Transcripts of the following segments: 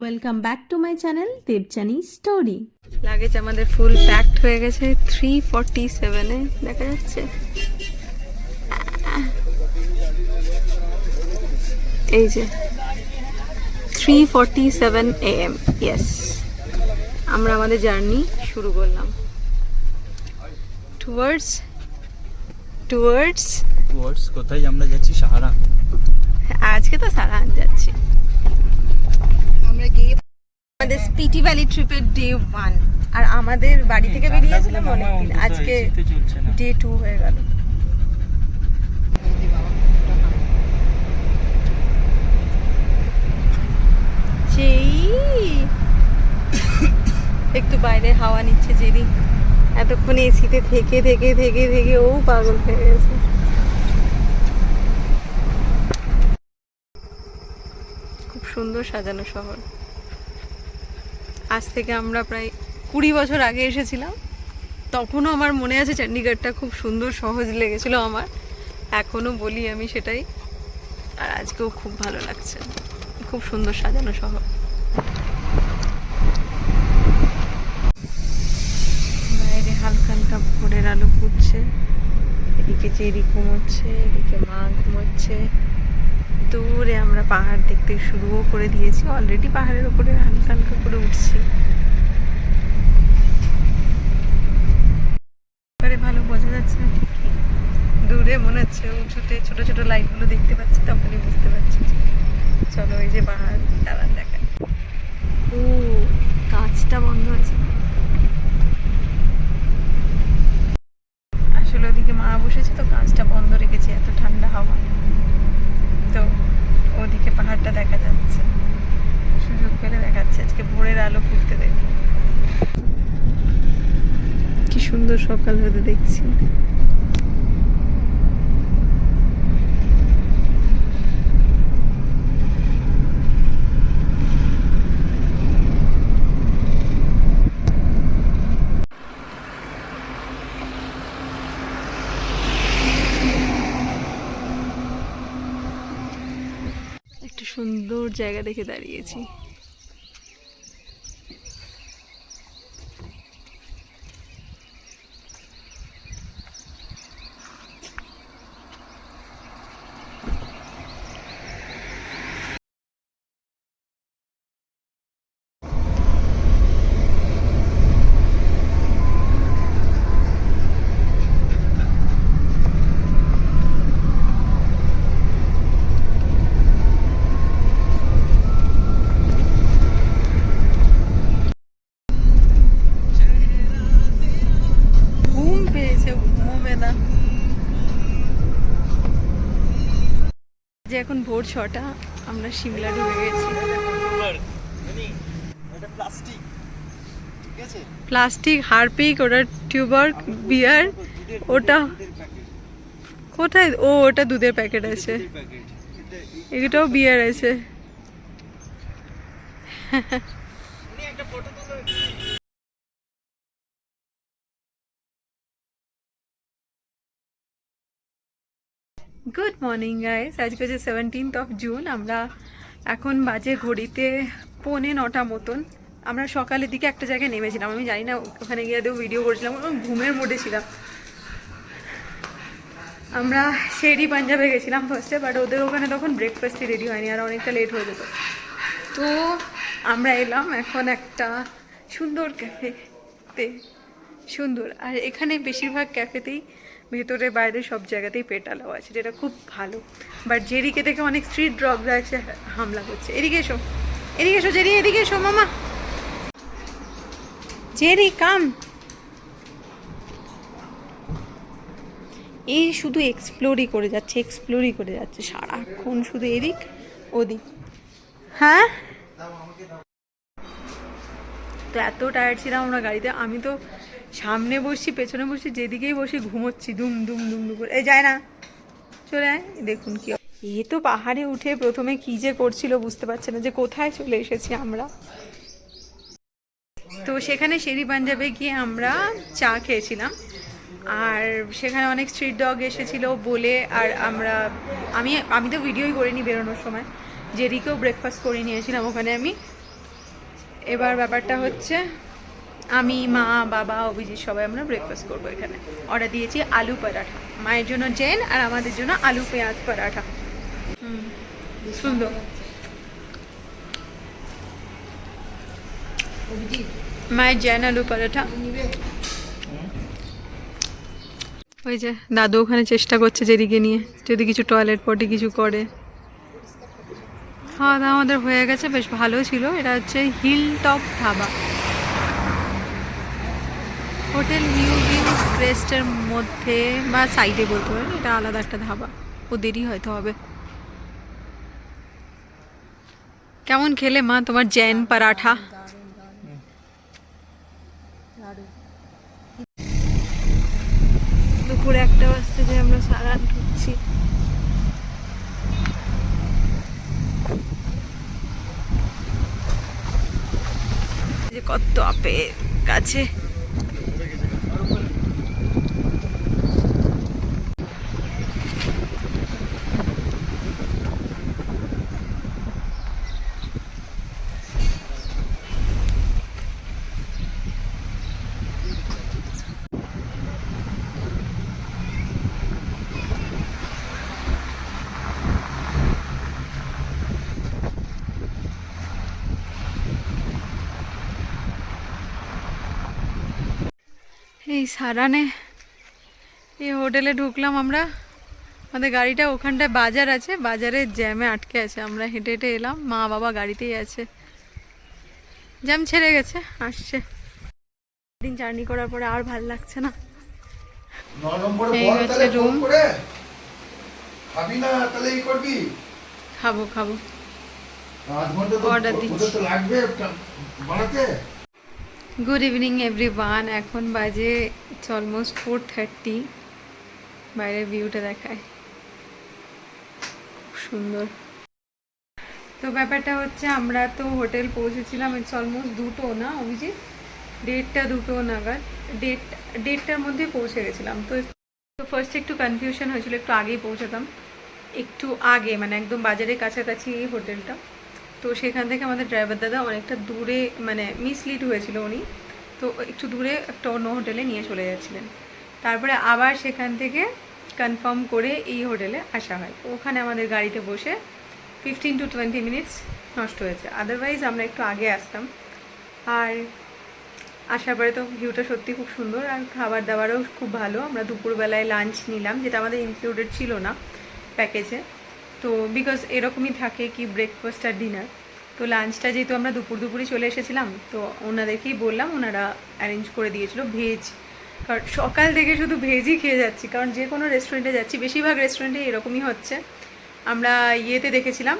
Welcome back to my channel Debjani story. Luggage আমাদের ফুল packed হয়ে গেছে 3:47-এ দেখা যাচ্ছে। এই যে 3:47 AM, ইয়েস। আমরা আমাদের জার্নি শুরু করলাম টুয়ার্ডস টুয়ার্ডস কোথায় আমরা যাচ্ছি? সাহারা। আজকে তো সারাহান যাচ্ছি আমরা গিয়ে আমাদের স্পিটি ভ্যালি ট্রিপের ডে 1। আর আমাদের বাড়ি থেকে বেরিয়েছিলাম অনেকদিন, আজকে ডে 2 হয়ে গেল। যেই একটু বাইরে হাওয়া নিচ্ছে জেরি, এতক্ষণ এসিতে থেকে থেকে থেকে থেকে ও পাগল হয়ে গেছে। খুব সুন্দর সাজানো শহর। আজ থেকে আমরা প্রায় 20 বছর আগে এসেছিলাম, তখনও আমার মনে আছে চণ্ডীগড়টা খুব সুন্দর সহজ লেগেছিল আমার, এখনও বলি আমি সেটাই। আর আজকেও খুব ভালো লাগছে, খুব সুন্দর সাজানো শহর। বাইরে হালকা হালকা ভোরের আলো ফুটছে, এদিকে জেরি ঘুমোচ্ছে, এদিকে মা ঘুমোচ্ছে। দূরে আমরা পাহাড় দেখতে শুরুও করে দিয়েছি, অলরেডি পাহাড়ের উপরে হালকা হালকা করে উঠছি। ভালো বোঝা যাচ্ছে না ঠিক, দূরে মনে হচ্ছে উঁচুতে ছোট ছোট লাইটগুলো দেখতে পাচ্ছি, তখনই বুঝতে পারছি। চলো ওই যে পাহাড় দাঁড়ান দেখায়। ও কাঁচটা বন্ধ আছে, আসলে ওদিকে মা বসেছে তো কাঁচটা বন্ধ রেখেছি, এত ঠান্ডা হাওয়া তো ওদিকে পাহাড়টা দেখা যাচ্ছে। সুযোগ পেলে দেখাচ্ছে, আজকে ভোরের আলো ফুটতে দেখবো। কি সুন্দর সকাল হতে দেখছি। একটা সুন্দর জায়গা দেখে দাঁড়িয়েছি। ঘুম পেয়েছে, ঘুমোবে না যে এখন ভোর 6টা, আমরা সিমলা ঢুকে গেছি। প্লাস্টিক, হারপিক, ওটা টিউবার, বিয়ার, ওটা কোথায়? ও ওটা দুধের প্যাকেট আছে, এটাও বিয়ার আছে। গুড মর্নিং গাইস, আজকে হচ্ছে 17th জুন। আমরা এখন বাজে ঘড়িতে 8:45 মতন। আমরা সকালের দিকে একটা জায়গায় নেমেছিলাম, আমি জানি না, ওখানে গিয়ে ভিডিও করেছিলাম, ঘুমের মোডে ছিলাম। আমরা শেরি পাঞ্জাবে গেছিলাম ফার্স্টে, বাট ওদের ওখানে তখন ব্রেকফাস্টই রেডি হয়নি, আর অনেকটা লেট হয়ে যেত। তো আমরা এলাম এখন একটা সুন্দর ক্যাফেতে, সুন্দর। আর এখানে বেশিরভাগ ক্যাফেতেই ভেতরে বাইরে সব জায়গাতেই পেট অ্যালাউ আছে, যেটা খুব ভালো। বাট জেরিকে দেখে অনেক স্ট্রিট ডগরা এসে হামলা করছে। এদিকে এসো, এদিকে এসো জেরি, এদিকে এসো মামা, জেরি কাম। এই শুধু এক্সপ্লোরই করে যাচ্ছে সারাক্ষণ, শুধু এদিক ওদিক। হ্যাঁ, তো এত টায়ার্ড ছিলাম আমরা গাড়িতে। আমি তো সামনে বসছি, পেছনে বসছি, যেদিকেই বসি ঘুমোচ্ছি, দুম দুম দুম দুম করে। এই যায় না, চলে আয়। দেখুন কি, এ তো পাহাড়ে উঠে প্রথমে কি যে করছিল বুঝতে পারছে না যে কোথায় চলে এসেছি আমরা। তো সেখানে শেরি পাঞ্জাবে গিয়ে আমরা চা খেয়েছিলাম, আর সেখানে অনেক স্ট্রিট ডগ এসেছিল বলে। আর আমি তো ভিডিওই করিনি বেরোনোর সময়, জেরিকেও ব্রেকফাস্ট করে নিয়েছিলাম ওখানে আমি। এবার ব্যাপারটা হচ্ছে আমি, মা, বাবা, অভিজিৎ সবাই আমরা ব্রেকফাস্ট করবো এখানে। অর্ডার দিয়েছি আলু পরাঠা, মায়ের জন্য জেন আর আমাদের জন্য আলু পেঁয়াজ পরাঠা। সুন্দর। মায়ের জেন আলু পরাঠা। ওই যে দাদু ওখানে চেষ্টা করছে যেদিকে নিয়ে, যদি কিছু টয়লেট পটি কিছু করে। খাওয়া দাওয়া আমাদের হয়ে গেছে, বেশ ভালো ছিল। এটা হচ্ছে hill top dhaba, hotel new view ক্রেস্টের মধ্যে বা সাইডে বলতে পারেন। এটা আলাদা একটা ধাবা, ওদেরই হয়তো হবে। কেমন খেলে মা তোমার জৈন পরাঠা? দুপুর 1টা বাজতে যে আমরা সারান ঢুকছি। যে কত আপেল গাছে। এই সারানে এই হোটেলে ঢুকলাম আমরা। আমাদের গাড়িটা ওখানটায় বাজার আছে, বাজারে জ্যামে আটকে আছে। আমরা হেঁটে হেঁটে এলাম, মা বাবা গাড়িতেই আছে। জ্যাম ছেড়ে গেছে, আসছে। দিন জার্নি করার পরে আর ভাল লাগছে না। এই হচ্ছে রুম। খাবো খাবো, অর্ডার দিচ্ছি। Good evening everyone. এখন বাজে ইটস অলমোস্ট 4:30। বাইরের ভিউটা দেখায়, খুব সুন্দর। তো ব্যাপারটা হচ্ছে আমরা তো হোটেল পৌঁছেছিলাম ইটস অলমোস্ট 2টো না অভিজিৎ, 1:30-2টো নাগাদ। 1:30টার মধ্যে পৌঁছে গেছিলাম। তো ফার্স্টে একটু কনফিউশন হয়েছিল, একটু আগেই পৌঁছাতাম, একটু আগে মানে একদম বাজারের কাছাকাছি এই হোটেলটা। তো সেখান থেকে আমাদের ড্রাইভার দাদা অনেকটা দূরে মানে মিসলিড হয়েছিল উনি, তো একটু দূরে একটা অন্য হোটেলে নিয়ে চলে যাচ্ছিলেন। তারপরে আবার সেখান থেকে কনফার্ম করে এই হোটেলে আসা হয়। তো ওখানে আমাদের গাড়িতে বসে 15-20 মিনিটস নষ্ট হয়েছে। আদারওয়াইজ আমরা একটু আগে আসতাম। আর আসার পরে তো ভিউটা সত্যি খুব সুন্দর, আর খাবার দাবারও খুব ভালো। আমরা দুপুরবেলায় লাঞ্চ নিলাম, যেটা আমাদের ইনক্লুডেড ছিল না প্যাকেজে। তো বিকজ এরকমই থাকে কি ব্রেকফাস্ট আর ডিনার। তো লাঞ্চটা যেহেতু আমরা দুপুরই চলে এসেছিলাম, তো ওনাদেরকেই বললাম, ওনারা অ্যারেঞ্জ করে দিয়েছিল ভেজ। কারণ সকাল থেকে শুধু ভেজই খেয়ে যাচ্ছি, কারণ যে কোনো রেস্টুরেন্টে যাচ্ছি, বেশিরভাগ রেস্টুরেন্টে এরকমই হচ্ছে। আমরা ইয়েতে দেখেছিলাম,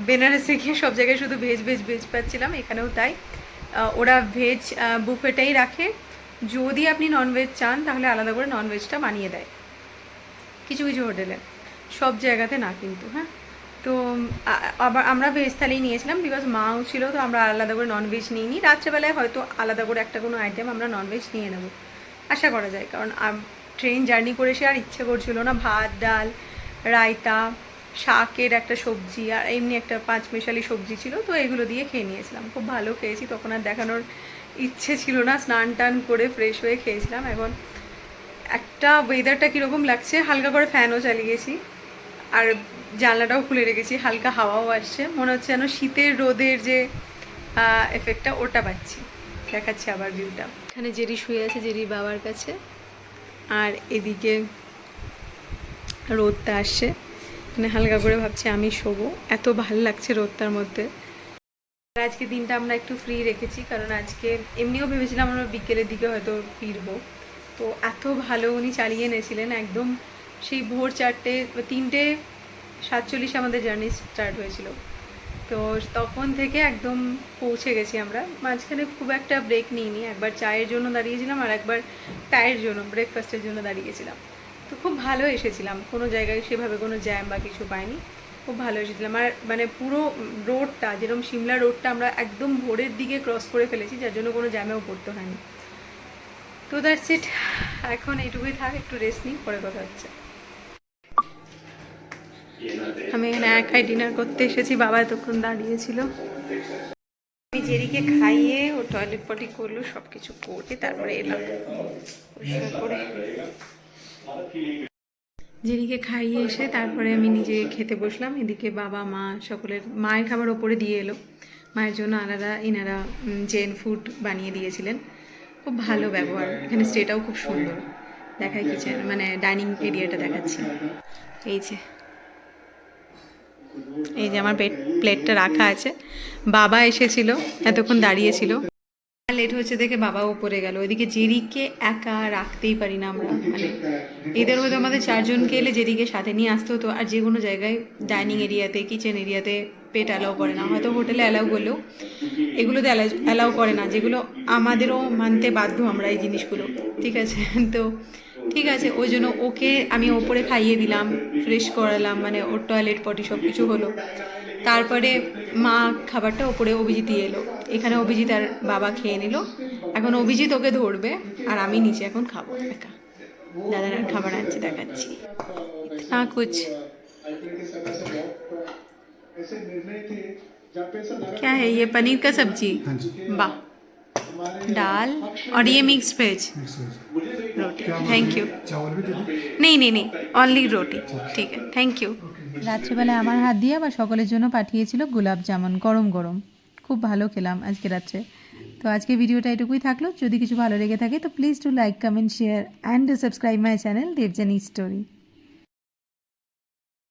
বেনারসে গিয়ে সব জায়গায় শুধু ভেজ ভেজ ভেজ পাচ্ছিলাম, এখানেও তাই। ওরা ভেজ বুফেটাই রাখে। যদি আপনি ননভেজ চান তাহলে আলাদা করে ননভেজটা বানিয়ে দেয় কিছু কিছু হোটেলে, সব জায়গাতে না কিন্তু। হ্যাঁ, তো আবার আমরা ভেজ থালি নিয়েছিলাম, বিকজ মাও ছিল, তো আমরা আলাদা করে ননভেজ নিইনি। রাত্রেবেলায় হয়তো আলাদা করে একটা কোনো আইটেম আমরা ননভেজ নিয়ে নেব, আশা করা যায়। কারণ ট্রেন জার্নি করে সে আর ইচ্ছে করছিল না। ভাত, ডাল, রায়তা, শাকের একটা সবজি, আর এমনি একটা 5 মেশালি সবজি ছিল, তো এগুলো দিয়ে খেয়ে নিয়েছিলাম। খুব ভালো খেয়েছি, তখন আর দেখানোর ইচ্ছে ছিল না। স্নান টান করে ফ্রেশ হয়ে খেয়েছিলাম। এখন একটা ওয়েদারটা কীরকম লাগছে, হালকা করে ফ্যানও চালিয়েছি আর জানলাটাও খুলে রেখেছি, হালকা হাওয়াও আসছে। মনে হচ্ছে যেন শীতের রোদের যে এফেক্টটা ওটা পাচ্ছি। দেখাচ্ছি আবার ভিউটা। এখানে জেরি শুয়ে আছে জেরির বাবার কাছে, আর এদিকে রোদটা আসছে, মানে হালকা করে ভাবছি আমি শোবো, এত ভালো লাগছে রোদটার মধ্যে। আজকে দিনটা আমরা একটু ফ্রি রেখেছি, কারণ আজকে এমনিও ভেবেছিলাম আমরা বিকেলের দিকে হয়তো ফিরবো। তো এত ভালো উনি চালিয়ে এনেছিলেন, একদম সেই ভোর 3:47 আমাদের জার্নি স্টার্ট হয়েছিল। তো তখন থেকে একদম পৌঁছে গেছি আমরা। মাঝখানে খুব একটা ব্রেক নিইনি, একবার চায়ের জন্য দাঁড়িয়েছিলাম আর একবার চায়ের জন্য ব্রেকফাস্টের জন্য দাঁড়িয়েছিলাম। তো খুব ভালো এসেছিলাম, কোনো জায়গায় সেভাবে কোনো জ্যাম বা কিছু পাইনি, খুব ভালো এসেছিলাম। আর মানে পুরো রোডটা, যেরকম সিমলা রোডটা আমরা একদম ভোরের দিকে ক্রস করে ফেলেছি, যার জন্য কোনো জ্যামেও পড়তে হয়নি। তো দ্যাটস ইট, এখন এইটুকুই থাক, একটু রেস্ট নিই, পরে কথা হচ্ছে। আমি এখানে একাই ডিনার করতে এসেছি, বাবা এতক্ষণ দাঁড়িয়েছিল। আমি জেরিকে খাইয়ে ও টয়লেট পটি করলো, সব কিছু করে তারপরে এলাম পরিষ্কার করে। জেরিকে খাইয়ে এসে তারপরে আমি নিজে খেতে বসলাম। এদিকে বাবা মা সকলের, মায়ের খাবার ওপরে দিয়ে এলো, মায়ের জন্য আলাদা এনারা জেন ফুড বানিয়ে দিয়েছিলেন। খুব ভালো ব্যবহার, এখানে স্টেটাও খুব সুন্দর। দেখাই কিচেন মানে ডাইনিং এরিয়াটা দেখাচ্ছি। এই যে আমার প্লেটটা রাখা আছে। বাবা এসেছিল, এতক্ষণ দাঁড়িয়েছিল, লেট হচ্ছে দেখে বাবা উপরে গেল। ওইদিকে জেরিকে একা রাখতেই পারি না আমরা, মানে এদের হয়তো আমাদের 4 জনকে এলে জেরিকে সাথে নিয়ে আসতে হতো। আর যে কোনো জায়গায় ডাইনিং এরিয়াতে, কিচেন এরিয়াতে পেট অ্যালাউ করে না, হয়তো হোটেলে অ্যালাউ করলেও এগুলোতে অ্যালাউ করে না, যেগুলো আমাদেরও মানতে বাধ্য আমরা এই জিনিসগুলো, ঠিক আছে। তো ঠিক আছে, ওই জন্য ওকে আমি ওপরে খাইয়ে দিলাম, ফ্রেশ করালাম, মানে ওর টয়লেট পটি সব কিছু হলো। তারপরে মা খাবারটা ওপরে অভিজিৎ দিয়ে এলো, এখানে অভিজিৎ আর বাবা খেয়ে নিল। এখন অভিজিৎ ওকে ধরবে আর আমি নিচে এখন খাবো একা। দাদার খাবার আনছে, দেখাচ্ছি। না কুছ क्या है ये? पनीर का सब्जी, वाह, दाल और ये मिक्स वेज रोटी। Thank you. नहीं नहीं नहीं, ओनली रोटी, ठीक है, थैंक यू। রাত্রেবেলায় আমার হাত দিয়ে আবার সকলের জন্য পাঠিয়েছিল গোলাপ জামুন, গরম গরম, খুব ভালো খেলাম আজকে রাত্রে। তো আজকে ভিডিওটা এটুকুই থাকলো। যদি কিছু ভালো লেগে থাকে তো please to like, comment, share and subscribe my channel Debjani story.